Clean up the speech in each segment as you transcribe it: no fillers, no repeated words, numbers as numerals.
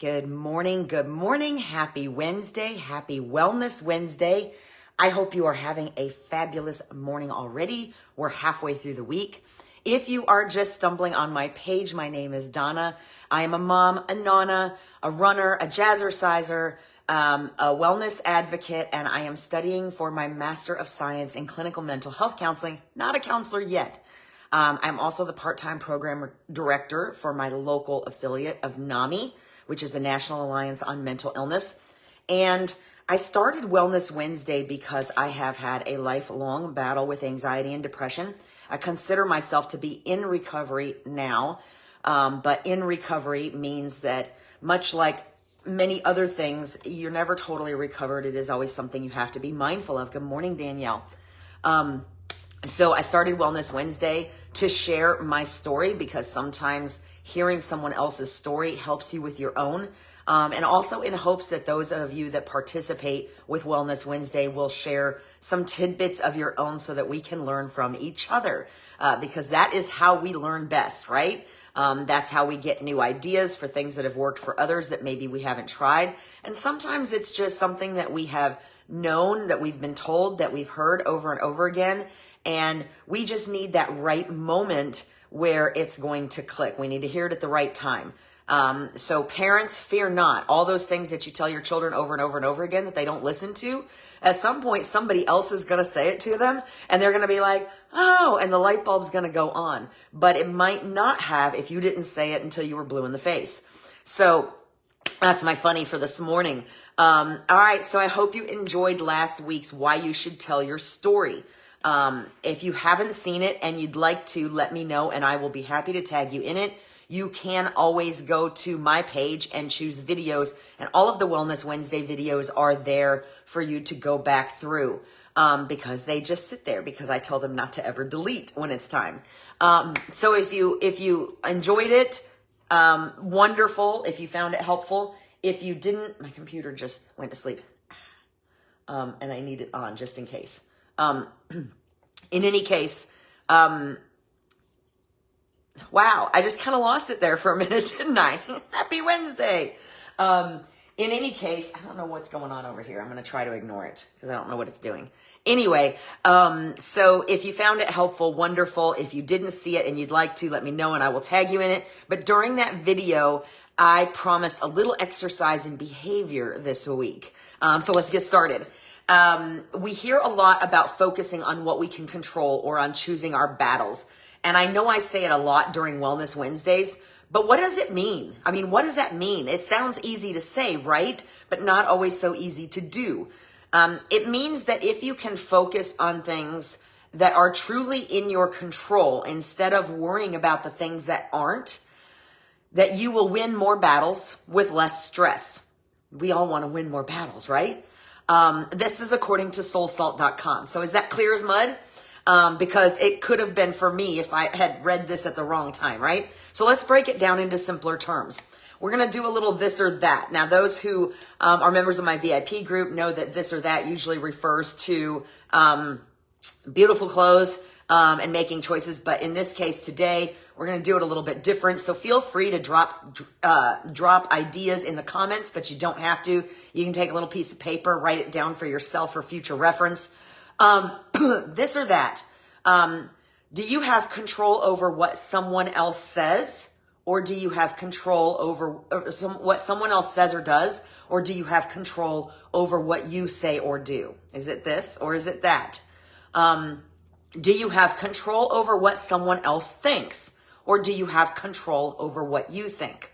Good morning. Good morning. Happy Wednesday. Happy Wellness Wednesday. I hope you are having a fabulous morning already. We're halfway through the week. If you are just stumbling on my page, my name is Donna. I am a mom, a nana, a runner, a jazzerciser, a wellness advocate, and I am studying for my Master of Science in Clinical Mental Health Counseling. Not a counselor yet. I'm also the part-time program director for my local affiliate of NAMI, which is the National Alliance on Mental Illness. And I started Wellness Wednesday because I have had a lifelong battle with anxiety and depression. I consider myself to be in recovery now, but in recovery means that much like many other things, you're never totally recovered. It is always something you have to be mindful of. Good morning, Danielle. So I started Wellness Wednesday to share my story because sometimes hearing someone else's story helps you with your own. And also in hopes that those of you that participate with Wellness Wednesday will share some tidbits of your own so that we can learn from each other. Because that is how we learn best, right? That's how we get new ideas for things that have worked for others that maybe we haven't tried. And sometimes it's just something that we have known, that we've been told, that we've heard over and over again. And we just need that right moment where it's going to click. We need to hear it at the right time. So parents, fear not. All those things that you tell your children over and over and over again that they don't listen to, at some point somebody else is going to say it to them and they're going to be like, oh, and the light bulb's going to go on. But it might not have if you didn't say it until you were blue in the face. So that's my funny for this morning. All right, so I hope you enjoyed last week's Why You Should Tell Your Story. If you haven't seen it and you'd like to, let me know and I will be happy to tag you in it. You can always go to my page and choose videos, and all of the Wellness Wednesday videos are there for you to go back through because they just sit there because I tell them not to ever delete when it's time. So if you enjoyed it, wonderful. If you found it helpful. If you didn't, my computer just went to sleep and I need it on just in case. In any case, wow, I just kind of lost it there for a minute, didn't I? Happy Wednesday. In any case, I don't know what's going on over here. I'm going to try to ignore it because I don't know what it's doing. Anyway, so if you found it helpful, wonderful. If you didn't see it and you'd like to, let me know and I will tag you in it. But during that video, I promised a little exercise in behavior this week. So let's get started. We hear a lot about focusing on what we can control or on choosing our battles. And I know I say it a lot during Wellness Wednesdays, but what does it mean? I mean, what does that mean? It sounds easy to say, right? But not always so easy to do. It means that if you can focus on things that are truly in your control instead of worrying about the things that aren't, that you will win more battles with less stress. We all want to win more battles, right? This is according to soulsalt.com. So is that clear as mud? Because it could have been for me if I had read this at the wrong time, right? So let's break it down into simpler terms. We're going to do a little this or that. Now, those who are members of my VIP group know that this or that usually refers to beautiful clothes and making choices. But in this case today, we're going to do it a little bit different. So feel free to drop ideas in the comments, but you don't have to. You can take a little piece of paper, write it down for yourself for future reference. This or that. Do you have control over what someone else says? Or do you have control over what someone else says or does? Or do you have control over what you say or do? Is it this or is it that? Do you have control over what someone else thinks? Or do you have control over what you think?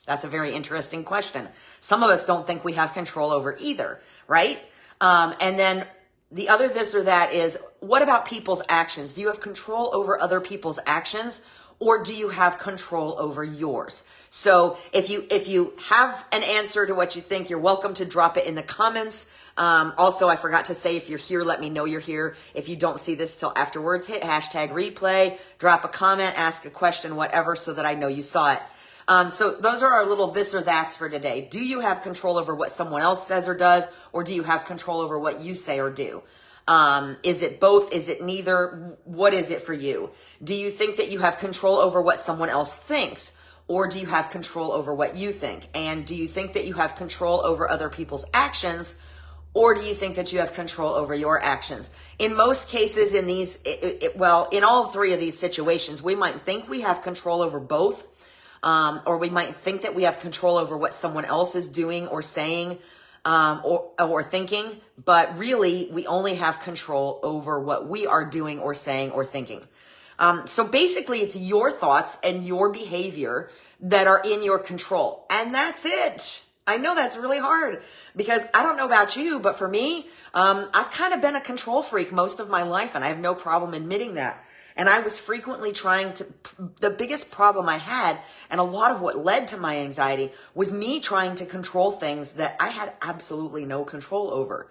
That's a very interesting question. Some of us don't think we have control over either, right? And then the other this or that is, what about people's actions? Do you have control over other people's actions, or do you have control over yours? So if you have an answer to what you think, you're welcome to drop it in the comments. Also, I forgot to say, if you're here, let me know you're here. If you don't see this till afterwards, hit hashtag replay, drop a comment, ask a question, whatever, so that I know you saw it. So those are our little this or that's for today. Do you have control over what someone else says or does, or do you have control over what you say or do? Is it both? Is it neither? What is it for you? Do you think that you have control over what someone else thinks? or do you have control over what you think? And do you think that you have control over other people's actions, or do you think that you have control over your actions? In most cases, in these, in all three of these situations, we might think we have control over both, or we might think that we have control over what someone else is doing or saying, or thinking, but really we only have control over what we are doing or saying or thinking. So basically it's your thoughts and your behavior that are in your control. And that's it. I know that's really hard because I don't know about you, but for me, I've kind of been a control freak most of my life, and I have no problem admitting that. And I was frequently the biggest problem I had, and a lot of what led to my anxiety, was me trying to control things that I had absolutely no control over.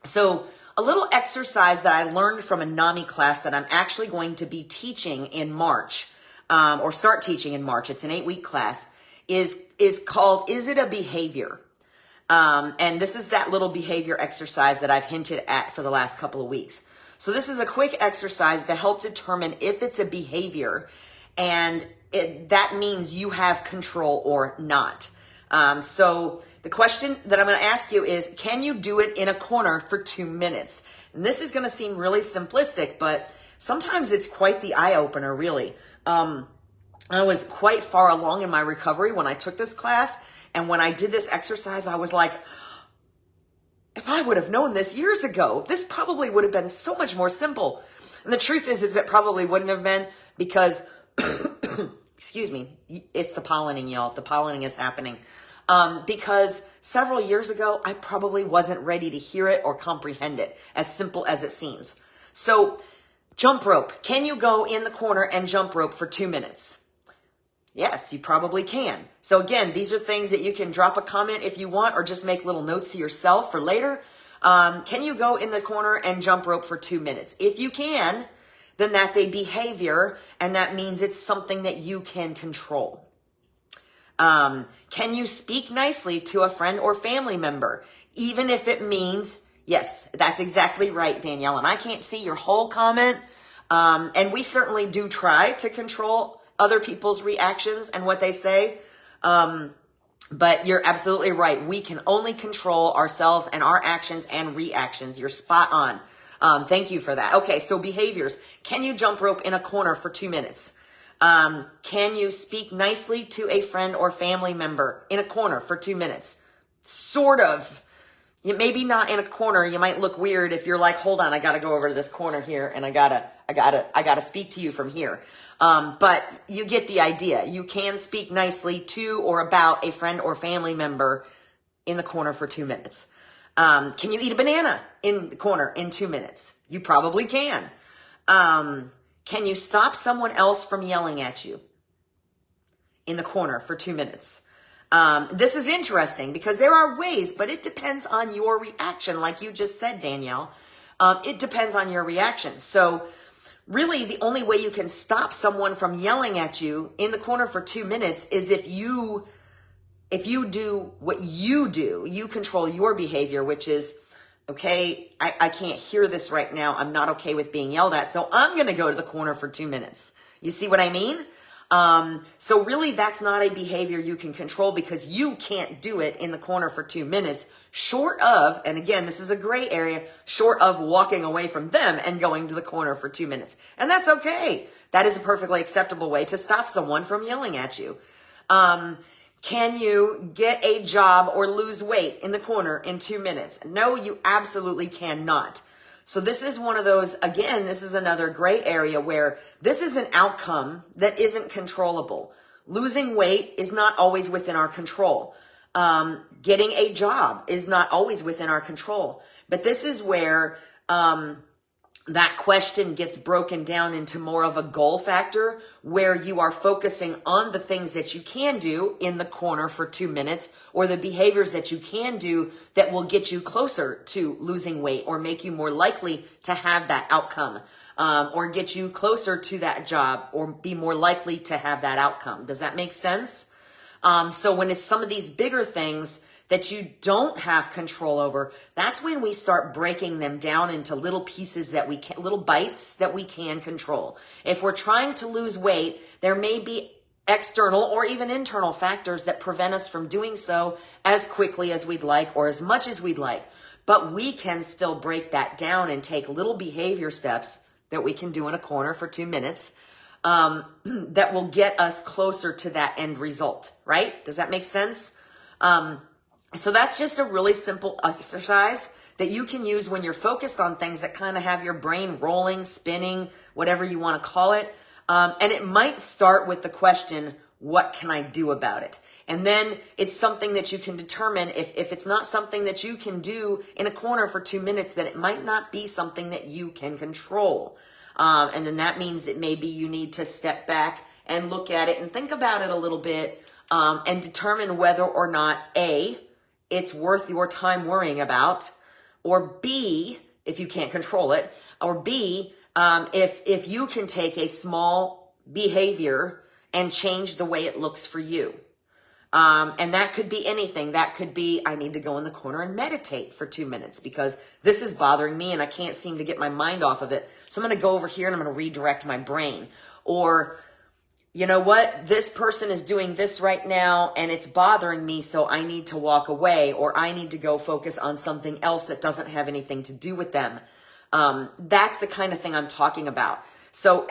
So a little exercise that I learned from a NAMI class that I'm actually going to be teaching in March, or start teaching in March. It's an 8-week class, is called, Is It a Behavior? And this is that little behavior exercise that I've hinted at for the last couple of weeks. So this is a quick exercise to help determine if it's a behavior, and that means you have control or not. So the question that I'm going to ask you is, can you do it in a corner for 2 minutes? And this is going to seem really simplistic, but sometimes it's quite the eye-opener, really. I was quite far along in my recovery when I took this class, and when I did this exercise, I was like, if I would have known this years ago, this probably would have been so much more simple. And the truth is it probably wouldn't have been, because, excuse me, it's the pollinating, y'all. The pollinating is happening. Because several years ago, I probably wasn't ready to hear it or comprehend it, as simple as it seems. So, jump rope. Can you go in the corner and jump rope for 2 minutes? Yes, you probably can. So again, these are things that you can drop a comment if you want, or just make little notes to yourself for later. Can you go in the corner and jump rope for 2 minutes? If you can, then that's a behavior, and that means it's something that you can control. Can you speak nicely to a friend or family member? Even if it means, yes, that's exactly right, Danielle, and I can't see your whole comment. And we certainly do try to control other people's reactions and what they say. But you're absolutely right. We can only control ourselves and our actions and reactions. You're spot on. Thank you for that. Okay, so behaviors. Can you jump rope in a corner for 2 minutes? Can you speak nicely to a friend or family member in a corner for 2 minutes? Sort of. Maybe not in a corner. You might look weird if you're like, hold on, I gotta go over to this corner here, and I gotta speak to you from here. But you get the idea. You can speak nicely to or about a friend or family member in the corner for 2 minutes. Can you eat a banana in the corner in 2 minutes? You probably can. Can you stop someone else from yelling at you in the corner for 2 minutes? This is interesting because there are ways, but it depends on your reaction. Like you just said, Danielle, it depends on your reaction. So really the only way you can stop someone from yelling at you in the corner for 2 minutes is if you do what you do, you control your behavior, which is, okay, I can't hear this right now. I'm not okay with being yelled at. So I'm going to go to the corner for 2 minutes. You see what I mean? So really that's not a behavior you can control because you can't do it in the corner for 2 minutes, short of, and again, this is a gray area, short of walking away from them and going to the corner for 2 minutes. And that's okay. That is a perfectly acceptable way to stop someone from yelling at you. Can you get a job or lose weight in the corner in 2 minutes? No, you absolutely cannot. So this is one of those, again, this is another gray area where this is an outcome that isn't controllable. Losing weight is not always within our control. Getting a job is not always within our control. But this is where that question gets broken down into more of a goal factor where you are focusing on the things that you can do in the corner for 2 minutes or the behaviors that you can do that will get you closer to losing weight or make you more likely to have that outcome or get you closer to that job or be more likely to have that outcome. Does that make sense? So when it's some of these bigger things that you don't have control over, that's when we start breaking them down into little pieces that little bites that we can control. If we're trying to lose weight, there may be external or even internal factors that prevent us from doing so as quickly as we'd like or as much as we'd like. But we can still break that down and take little behavior steps that we can do in a corner for 2 minutes that will get us closer to that end result, right? Does that make sense? So that's just a really simple exercise that you can use when you're focused on things that kind of have your brain rolling, spinning, whatever you want to call it. And it might start with the question, what can I do about it? And then it's something that you can determine if it's not something that you can do in a corner for 2 minutes, then it might not be something that you can control. And then that means that maybe you need to step back and look at it and think about it a little bit and determine whether or not A, it's worth your time worrying about, or B, if you can't control it, or B, if you can take a small behavior and change the way it looks for you. And that could be anything. That could be, I need to go in the corner and meditate for 2 minutes because this is bothering me and I can't seem to get my mind off of it. So I'm going to go over here and I'm going to redirect my brain. Or, you know what? This person is doing this right now and it's bothering me, so I need to walk away, or I need to go focus on something else that doesn't have anything to do with them. That's the kind of thing I'm talking about. So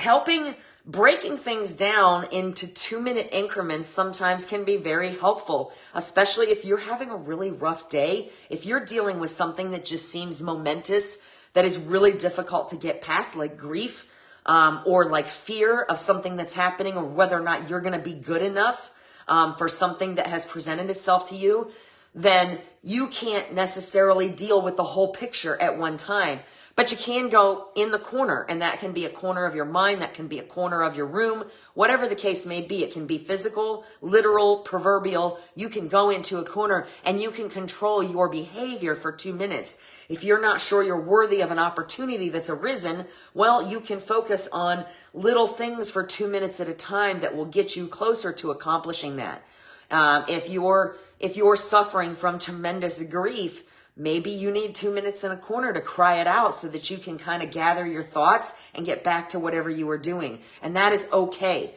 breaking things down into 2-minute increments sometimes can be very helpful, especially if you're having a really rough day. If you're dealing with something that just seems momentous, that is really difficult to get past, like grief, or like fear of something that's happening, or whether or not you're going to be good enough for something that has presented itself to you, then you can't necessarily deal with the whole picture at one time. But you can go in the corner, and that can be a corner of your mind, that can be a corner of your room, whatever the case may be. It can be physical, literal, proverbial. You can go into a corner and you can control your behavior for 2 minutes. If you're not sure you're worthy of an opportunity that's arisen, well, you can focus on little things for 2 minutes at a time that will get you closer to accomplishing that. If you're suffering from tremendous grief, maybe you need 2 minutes in a corner to cry it out so that you can kind of gather your thoughts and get back to whatever you were doing. And that is okay.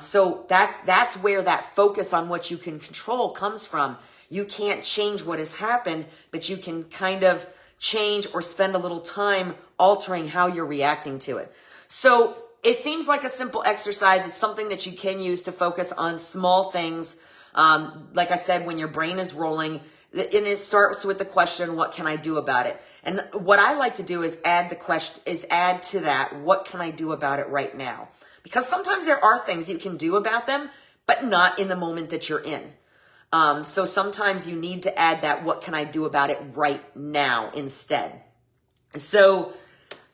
So that's where that focus on what you can control comes from. You can't change what has happened, but you can kind of change or spend a little time altering how you're reacting to it. So it seems like a simple exercise. It's something that you can use to focus on small things. Like I said, when your brain is rolling, and it starts with the question, what can I do about it? And what I like to do is add to that, what can I do about it right now? Because sometimes there are things you can do about them, but not in the moment that you're in. So sometimes you need to add that, what can I do about it right now instead? So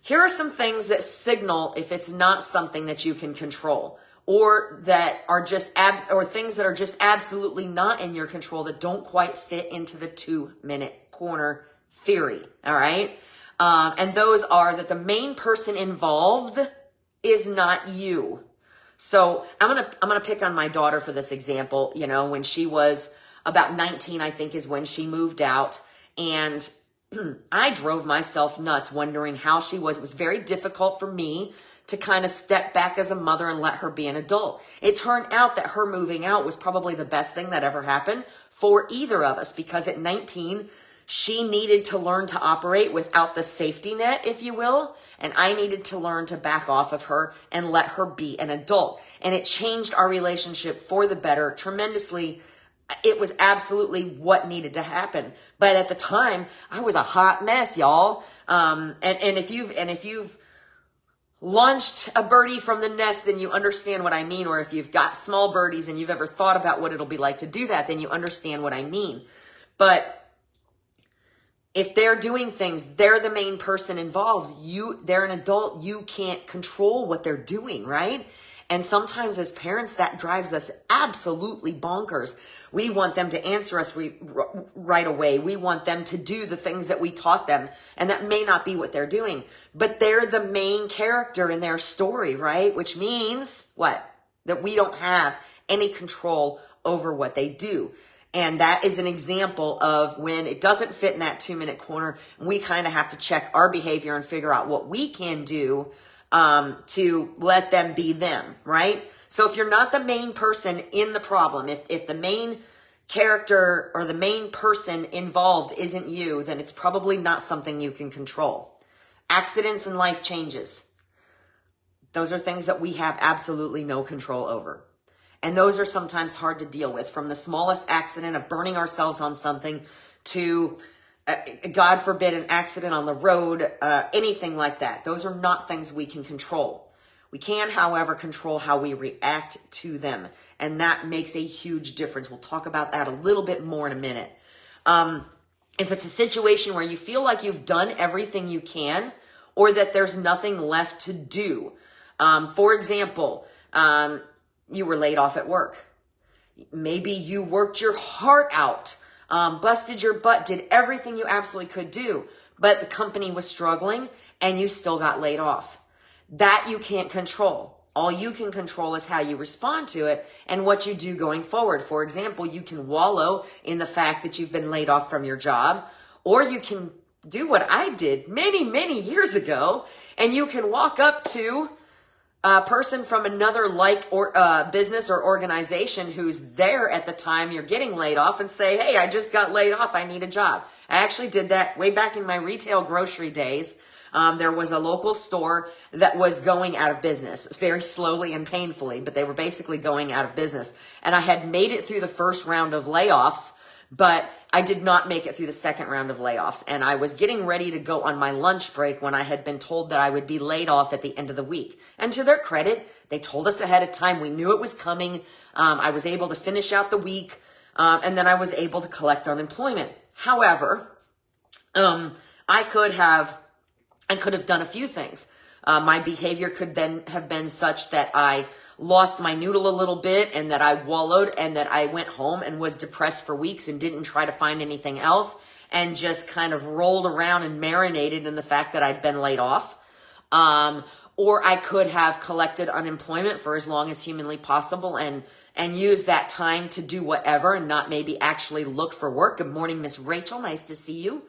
here are some things that signal if it's not something that you can control, or that are just or things that are just absolutely not in your control, that don't quite fit into the 2-minute corner theory. All right. And those are that the main person involved is not you. So I'm going to pick on my daughter for this example. You know, when she was about 19, I think is when she moved out, and I drove myself nuts wondering how she was. It was very difficult for me to kind of step back as a mother and let her be an adult. It turned out that her moving out was probably the best thing that ever happened for either of us, because at 19, she needed to learn to operate without the safety net, if you will, and I needed to learn to back off of her and let her be an adult. And it changed our relationship for the better tremendously. It was absolutely what needed to happen. But at the time, I was a hot mess, y'all. And if you've launched a birdie from the nest, then you understand what I mean. Or if you've got small birdies and you've ever thought about what it'll be like to do that, then you understand what I mean. But if they're doing things, they're the main person involved. They're an adult. You can't control what they're doing, right? And sometimes as parents, that drives us absolutely bonkers. We want them to answer us right away. We want them to do the things that we taught them. And that may not be what they're doing. But they're the main character in their story, right? Which means what? That we don't have any control over what they do. And that is an example of when it doesn't fit in that 2-minute corner. We kind of have to check our behavior and figure out what we can do to let them be them, right? So if you're not the main person in the problem, if the main character or the main person involved isn't you, then it's probably not something you can control. Accidents and life changes. Those are things that we have absolutely no control over. And those are sometimes hard to deal with, from the smallest accident of burning ourselves on something to, God forbid, an accident on the road, anything like that. Those are not things we can control. We can, however, control how we react to them. And that makes a huge difference. We'll talk about that a little bit more in a minute. If it's a situation where you feel like you've done everything you can, or that there's nothing left to do. For example, you were laid off at work. Maybe you worked your heart out, busted your butt, did everything you absolutely could do, but the company was struggling and you still got laid off. That you can't control. All you can control is how you respond to it and what you do going forward. For example, you can wallow in the fact that you've been laid off from your job, or you can do what I did many, many years ago, and you can walk up to a person from another business or organization who's there at the time you're getting laid off and say, hey, I just got laid off. I need a job. I actually did that way back in my retail grocery days. There was a local store that was going out of business very slowly and painfully, but they were basically going out of business. And I had made it through the first round of layoffs, but I did not make it through the second round of layoffs. And I was getting ready to go on my lunch break when I had been told that I would be laid off at the end of the week. And to their credit, they told us ahead of time. We knew it was coming. I was able to finish out the week. And then I was able to collect unemployment. However, I could have done a few things. My behavior could then have been such that I lost my noodle a little bit and that I wallowed and that I went home and was depressed for weeks and didn't try to find anything else and just kind of rolled around and marinated in the fact that I'd been laid off. Or I could have collected unemployment for as long as humanly possible and use that time to do whatever and not maybe actually look for work. Good morning, Miss Rachel. Nice to see you.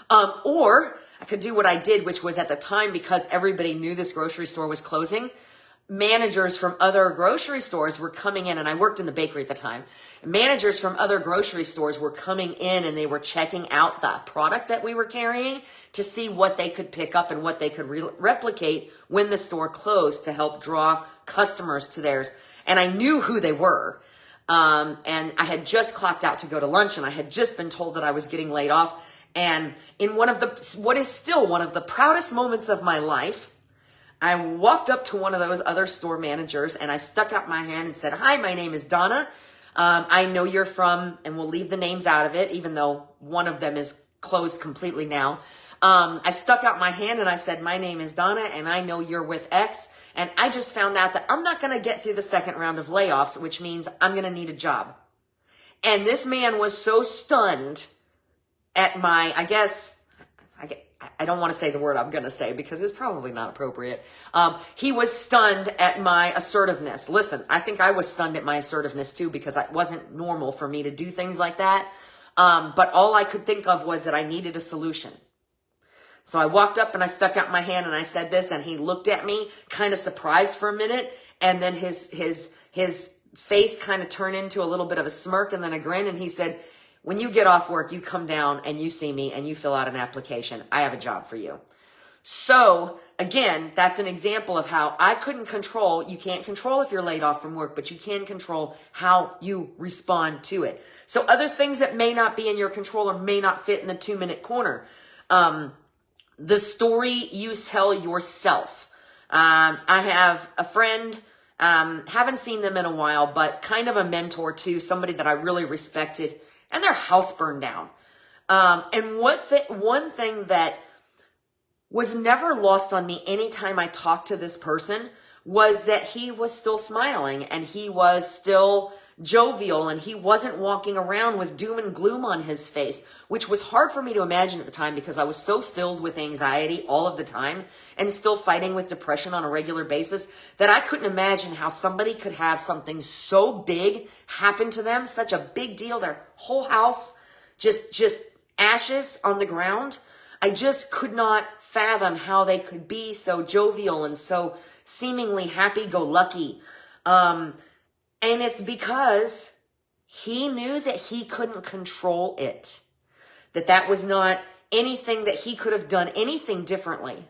Or I could do what I did, which was at the time, because everybody knew this grocery store was closing, managers from other grocery stores were coming in, and I worked in the bakery at the time. Managers from other grocery stores were coming in and they were checking out the product that we were carrying to see what they could pick up and what they could replicate when the store closed to help draw customers to theirs. And I knew who they were. And I had just clocked out to go to lunch, and I had just been told that I was getting laid off. And in what is still one of the proudest moments of my life, I walked up to one of those other store managers and I stuck out my hand and said, hi, my name is Donna. I know you're from, and we'll leave the names out of it, even though one of them is closed completely now. I stuck out my hand and I said, my name is Donna and I know you're with X. And I just found out that I'm not going to get through the second round of layoffs, which means I'm going to need a job. And this man was so stunned at my, I don't want to say the word I'm going to say because it's probably not appropriate. He was stunned at my assertiveness. Listen, I think I was stunned at my assertiveness too, because it wasn't normal for me to do things like that. But all I could think of was that I needed a solution. So I walked up and I stuck out my hand and I said this, and he looked at me kind of surprised for a minute. And then his face kind of turned into a little bit of a smirk and then a grin. And he said, when you get off work, you come down and you see me and you fill out an application. I have a job for you. So again, that's an example of how I couldn't control. You can't control if you're laid off from work, but you can control how you respond to it. So other things that may not be in your control or may not fit in the 2-minute corner. The story you tell yourself. I have a friend, haven't seen them in a while, but kind of a mentor too, somebody that I really respected. And their house burned down. And one thing that was never lost on me anytime I talked to this person was that he was still smiling and he was still jovial and he wasn't walking around with doom and gloom on his face, which was hard for me to imagine at the time because I was so filled with anxiety all of the time and still fighting with depression on a regular basis that I couldn't imagine how somebody could have something so big happen to them, such a big deal, their whole house just ashes on the ground. I just could not fathom how they could be so jovial and so seemingly happy-go-lucky. And it's because he knew that he couldn't control it. That was not anything that he could have done anything differently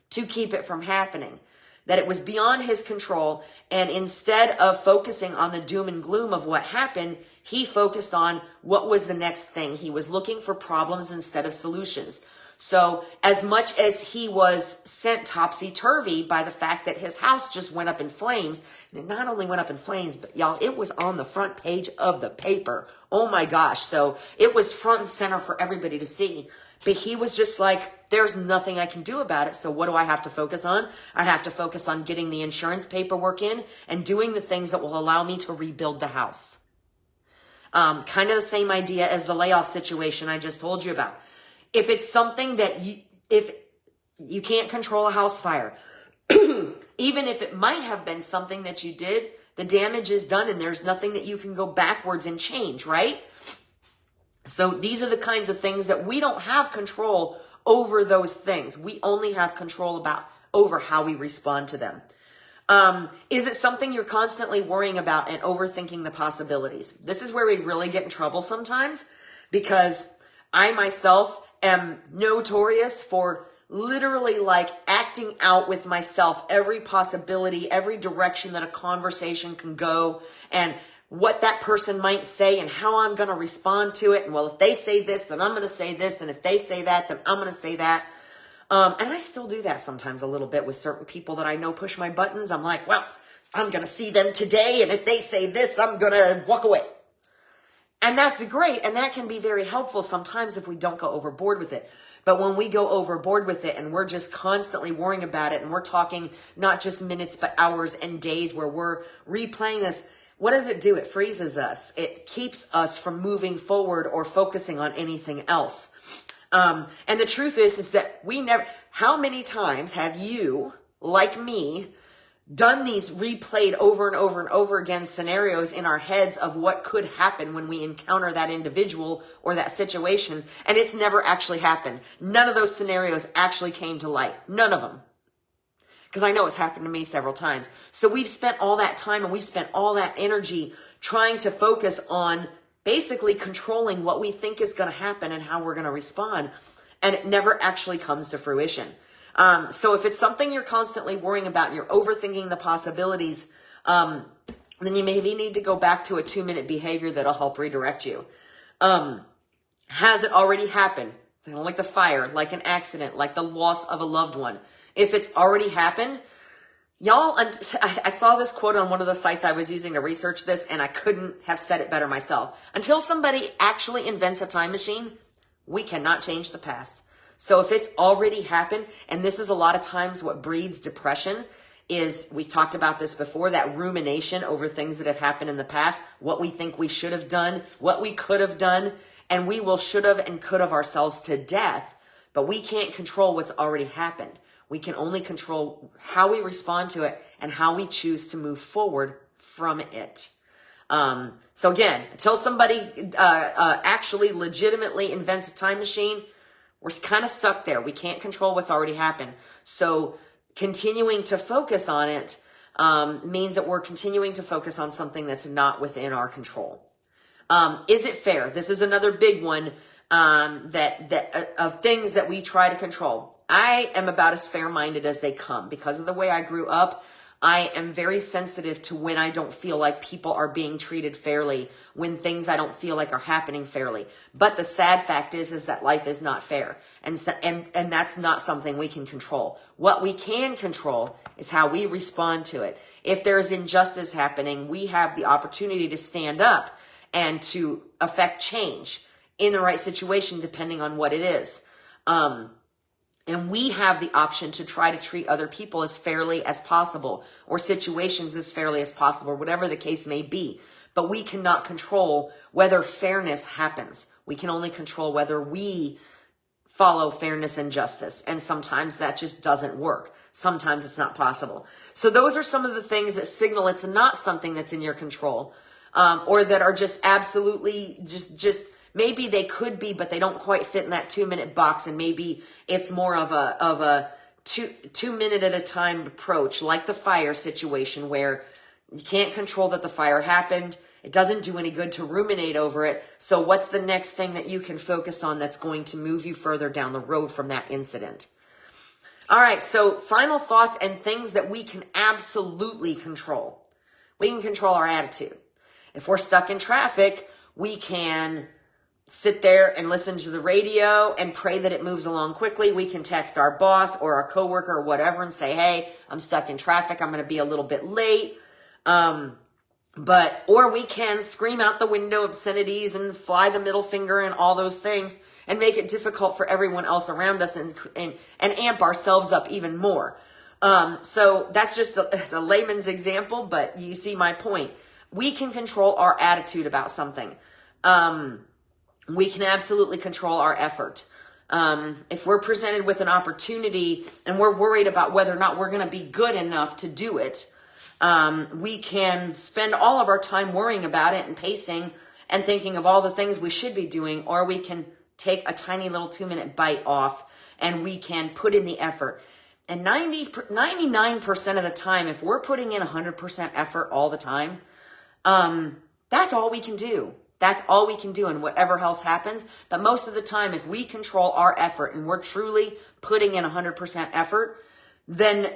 to keep it from happening. That it was beyond his control. And instead of focusing on the doom and gloom of what happened, he focused on what was the next thing. He was looking for problems instead of solutions. So as much as he was sent topsy-turvy by the fact that his house just went up in flames, and it not only went up in flames, but y'all, it was on the front page of the paper. Oh my gosh. So it was front and center for everybody to see. But he was just like, there's nothing I can do about it. So what do I have to focus on? I have to focus on getting the insurance paperwork in and doing the things that will allow me to rebuild the house. Kind of the same idea as the layoff situation I just told you about. If it's something that if you can't control a house fire, even if it might have been something that you did, the damage is done and there's nothing that you can go backwards and change, right? So these are the kinds of things that we don't have control over those things. We only have control over how we respond to them. Is it something you're constantly worrying about and overthinking the possibilities? This is where we really get in trouble sometimes, because I myself am notorious for literally like acting out with myself every possibility, every direction that a conversation can go, and what that person might say and how I'm going to respond to it. And well, if they say this, then I'm going to say this. And if they say that, then I'm going to say that. And I still do that sometimes a little bit with certain people that I know push my buttons. I'm like, well, I'm going to see them today. And if they say this, I'm going to walk away. And that's great. And that can be very helpful sometimes if we don't go overboard with it. But when we go overboard with it and we're just constantly worrying about it, and we're talking not just minutes, but hours and days where we're replaying this, what does it do? It freezes us. It keeps us from moving forward or focusing on anything else. And the truth is that how many times have you, like me, done these replayed over and over and over again scenarios in our heads of what could happen when we encounter that individual or that situation, and it's never actually happened? None of those scenarios actually came to light. None of them. Because I know it's happened to me several times. So we've spent all that time and we've spent all that energy trying to focus on basically controlling what we think is going to happen and how we're going to respond. And it never actually comes to fruition. So if it's something you're constantly worrying about and you're overthinking the possibilities, then you maybe need to go back to a 2-minute behavior that'll help redirect you. Has it already happened? Like the fire, like an accident, like the loss of a loved one. If it's already happened, y'all, I saw this quote on one of the sites I was using to research this, and I couldn't have said it better myself. Until somebody actually invents a time machine, we cannot change the past. So if it's already happened, and this is a lot of times what breeds depression, is, we talked about this before, that rumination over things that have happened in the past, what we think we should have done, what we could have done, and we will should have and could have ourselves to death, but we can't control what's already happened. We can only control how we respond to it and how we choose to move forward from it. So again, until somebody actually legitimately invents a time machine, we're kind of stuck there. We can't control what's already happened. So continuing to focus on it means that we're continuing to focus on something that's not within our control. Is it fair? This is another big one of things that we try to control. I am about as fair-minded as they come. Because of the way I grew up, I am very sensitive to when I don't feel like people are being treated fairly, when things I don't feel like are happening fairly. But the sad fact is that life is not fair. And that's not something we can control. What we can control is how we respond to it. If there is injustice happening, we have the opportunity to stand up and to affect change in the right situation, depending on what it is. And we have the option to try to treat other people as fairly as possible, or situations as fairly as possible, whatever the case may be. But we cannot control whether fairness happens. We can only control whether we follow fairness and justice. And sometimes that just doesn't work. Sometimes it's not possible. So those are some of the things that signal it's not something that's in your control, or that are just absolutely just maybe they could be, but they don't quite fit in that 2-minute box. And maybe it's more of a two minute at a time approach, like the fire situation, where you can't control that the fire happened. It doesn't do any good to ruminate over it. So what's the next thing that you can focus on that's going to move you further down the road from that incident? All right, so final thoughts and things that we can absolutely control. We can control our attitude. If we're stuck in traffic, we can sit there and listen to the radio and pray that it moves along quickly. We can text our boss or our coworker or whatever and say, hey, I'm stuck in traffic. I'm going to be a little bit late. Or we can scream out the window obscenities and fly the middle finger and all those things and make it difficult for everyone else around us and amp ourselves up even more. So that's just a layman's example, but you see my point. We can control our attitude about something. We can absolutely control our effort. If we're presented with an opportunity and we're worried about whether or not we're going to be good enough to do it, we can spend all of our time worrying about it and pacing and thinking of all the things we should be doing, or we can take a tiny little 2-minute bite off and we can put in the effort. And 99% of the time, if we're putting in 100% effort all the time, that's all we can do. That's all we can do, and whatever else happens. But most of the time, if we control our effort and we're truly putting in 100% effort, then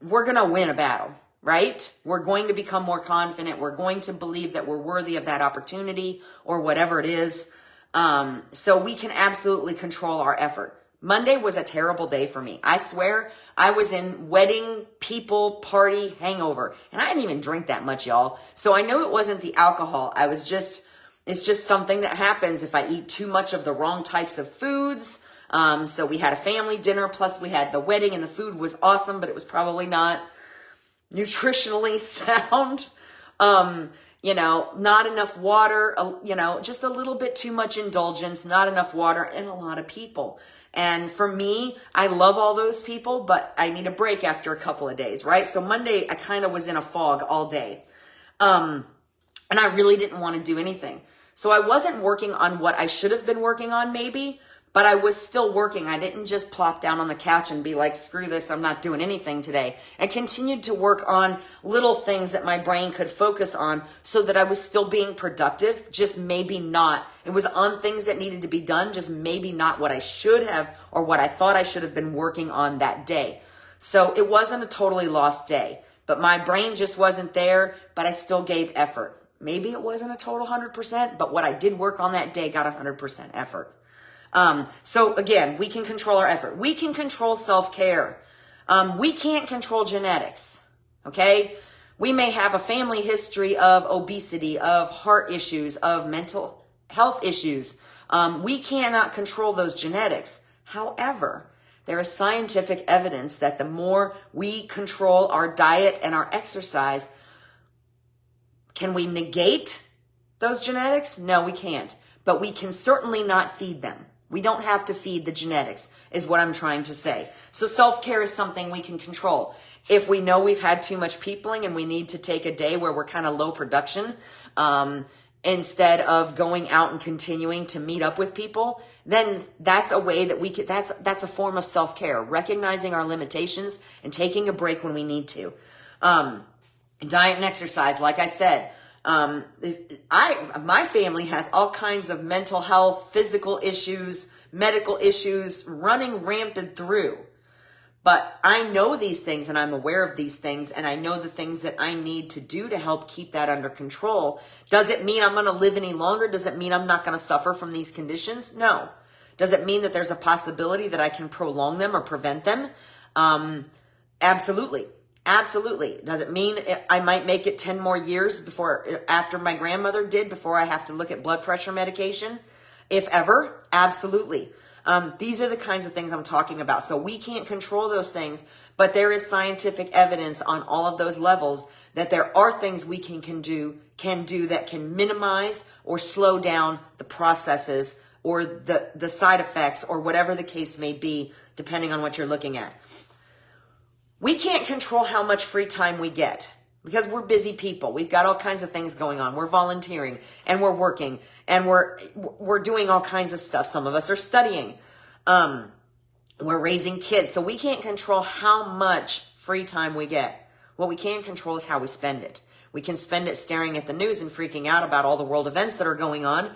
we're going to win a battle, right? We're going to become more confident. We're going to believe that we're worthy of that opportunity or whatever it is. So we can absolutely control our effort. Monday was a terrible day for me. I swear I was in wedding, people, party, hangover. And I didn't even drink that much, y'all. So I know it wasn't the alcohol. It's just something that happens if I eat too much of the wrong types of foods. So we had a family dinner, plus we had the wedding, and the food was awesome, but it was probably not nutritionally sound. Not enough water, just a little bit too much indulgence, not enough water, and a lot of people. And for me, I love all those people, but I need a break after a couple of days, right? So Monday, I kind of was in a fog all day. And I really didn't want to do anything. So I wasn't working on what I should have been working on maybe, but I was still working. I didn't just plop down on the couch and be like, screw this, I'm not doing anything today. I continued to work on little things that my brain could focus on so that I was still being productive, just maybe not. It was on things that needed to be done, just maybe not what I should have or what I thought I should have been working on that day. So it wasn't a totally lost day, but my brain just wasn't there, but I still gave effort. Maybe it wasn't a total 100%, but what I did work on that day got 100% effort. So again, we can control our effort. We can control self-care. We can't control genetics. Okay. We may have a family history of obesity, of heart issues, of mental health issues. We cannot control those genetics. However, there is scientific evidence that the more we control our diet and our exercise, can we negate those genetics? No, we can't. But we can certainly not feed them. We don't have to feed the genetics, is what I'm trying to say. So self-care is something we can control. If we know we've had too much peopling and we need to take a day where we're kind of low production, instead of going out and continuing to meet up with people, then that's a way that we could, that's a form of self-care, recognizing our limitations and taking a break when we need to. Diet and exercise, like I said, my family has all kinds of mental health, physical issues, medical issues running rampant through. But I know these things and I'm aware of these things and I know the things that I need to do to help keep that under control. Does it mean I'm going to live any longer? Does it mean I'm not going to suffer from these conditions? No. Does it mean that there's a possibility that I can prolong them or prevent them? Absolutely. Absolutely. Does it mean I might make it 10 more years after my grandmother did, before I have to look at blood pressure medication? If ever, absolutely. These are the kinds of things I'm talking about. So we can't control those things, but there is scientific evidence on all of those levels that there are things we can do that can minimize or slow down the processes or the side effects or whatever the case may be, depending on what you're looking at. We can't control how much free time we get. because we're busy people. We've got all kinds of things going on. We're volunteering and we're working and we're doing all kinds of stuff. Some of us are studying. We're raising kids. So we can't control how much free time we get. What we can control is how we spend it. We can spend it staring at the news and freaking out about all the world events that are going on.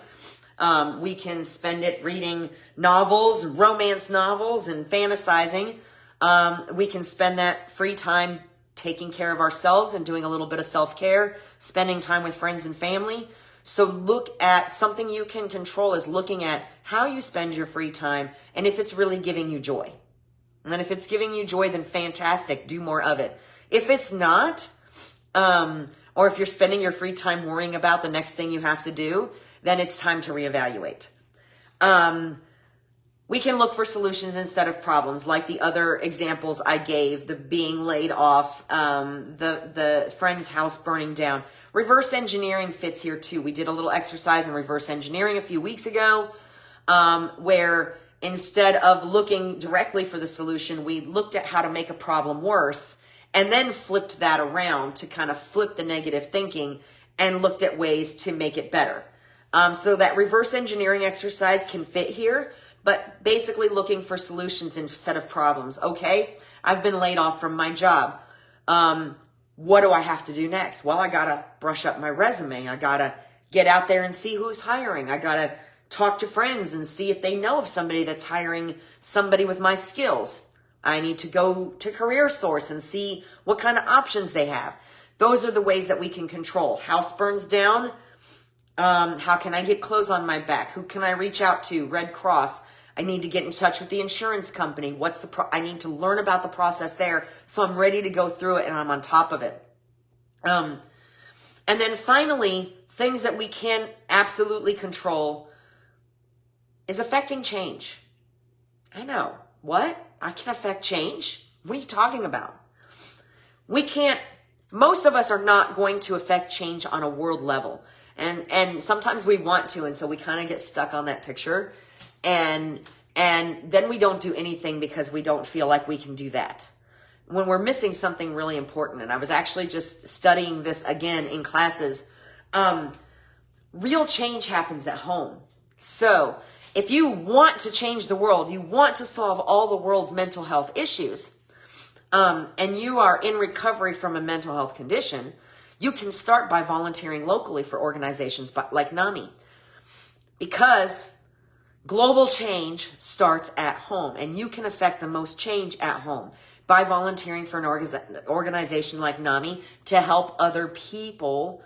We can spend it reading novels, romance novels, and fantasizing. We can spend that free time taking care of ourselves and doing a little bit of self-care, spending time with friends and family. So look at something you can control is looking at how you spend your free time and if it's really giving you joy. And then if it's giving you joy, then fantastic, do more of it. If it's not, or if you're spending your free time worrying about the next thing you have to do, then it's time to reevaluate. We can look for solutions instead of problems, like the other examples I gave, the being laid off, the friend's house burning down. Reverse engineering fits here too. We did a little exercise in reverse engineering a few weeks ago, where instead of looking directly for the solution, we looked at how to make a problem worse and then flipped that around to kind of flip the negative thinking and looked at ways to make it better. So that reverse engineering exercise can fit here, but basically looking for solutions instead of problems. Okay, I've been laid off from my job. What do I have to do next? Well, I got to brush up my resume. I got to get out there and see who's hiring. I got to talk to friends and see if they know of somebody that's hiring somebody with my skills. I need to go to CareerSource and see what kind of options they have. Those are the ways that we can control. House burns down. How can I get clothes on my back? Who can I reach out to? Red Cross. I need to get in touch with the insurance company. I need to learn about the process there so I'm ready to go through it and I'm on top of it. And then finally, things that we can absolutely control is affecting change. I know. What? I can affect change? What are you talking about? We can't, most of us are not going to affect change on a world level. And sometimes we want to, and so we kind of get stuck on that picture. And then we don't do anything because we don't feel like we can do that. When we're missing something really important, and I was actually just studying this again in classes, real change happens at home. So if you want to change the world, you want to solve all the world's mental health issues, and you are in recovery from a mental health condition, you can start by volunteering locally for organizations like NAMI. Because global change starts at home, and you can affect the most change at home by volunteering for an organization like NAMI to help other people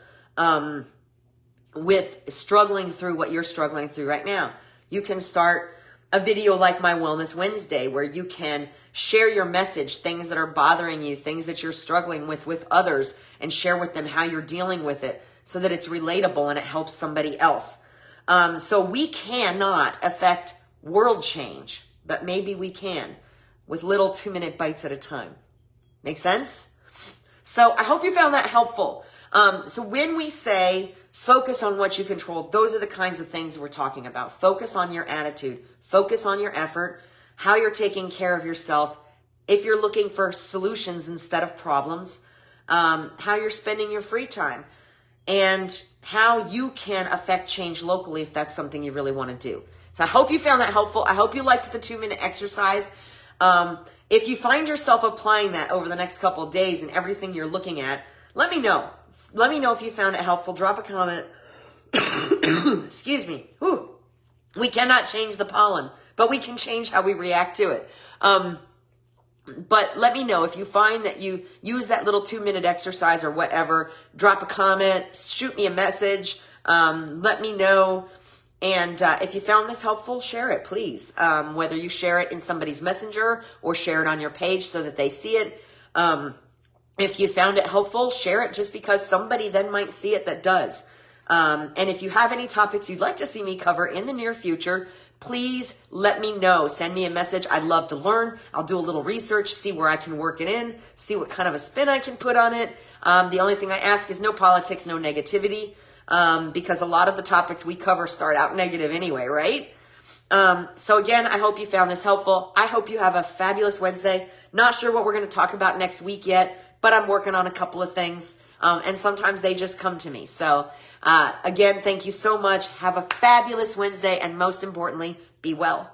with struggling through what you're struggling through right now. You can start a video like my Wellness Wednesday where you can share your message, things that are bothering you, things that you're struggling with others, and share with them how you're dealing with it so that it's relatable and it helps somebody else. So we cannot affect world change, but maybe we can with little 2-minute bites at a time. Make sense? So I hope you found that helpful. So when we say focus on what you control, those are the kinds of things we're talking about. Focus on your attitude. Focus on your effort, how you're taking care of yourself. If you're looking for solutions instead of problems, how you're spending your free time, and how you can affect change locally if that's something you really want to do. So I hope you found that helpful. I hope you liked the 2-minute exercise. If you find yourself applying that over the next couple of days and everything you're looking at, let me know. Let me know if you found it helpful. Drop a comment. Excuse me. Whew. We cannot change the pollen, but we can change how we react to it. But let me know if you find that you use that little 2-minute exercise or whatever. Drop a comment, shoot me a message, let me know. And if you found this helpful, share it, please. Whether you share it in somebody's messenger or share it on your page so that they see it. If you found it helpful, share it just because somebody then might see it that does. And if you have any topics you'd like to see me cover in the near future, please let me know. Send me a message. I'd love to learn. I'll do a little research, see where I can work it in, see what kind of a spin I can put on it. The only thing I ask is no politics, no negativity, because a lot of the topics we cover start out negative anyway, right? So again, I hope you found this helpful. I hope you have a fabulous Wednesday. Not sure what we're going to talk about next week yet, but I'm working on a couple of things. And sometimes they just come to me. So again, thank you so much. Have a fabulous Wednesday. And most importantly, be well.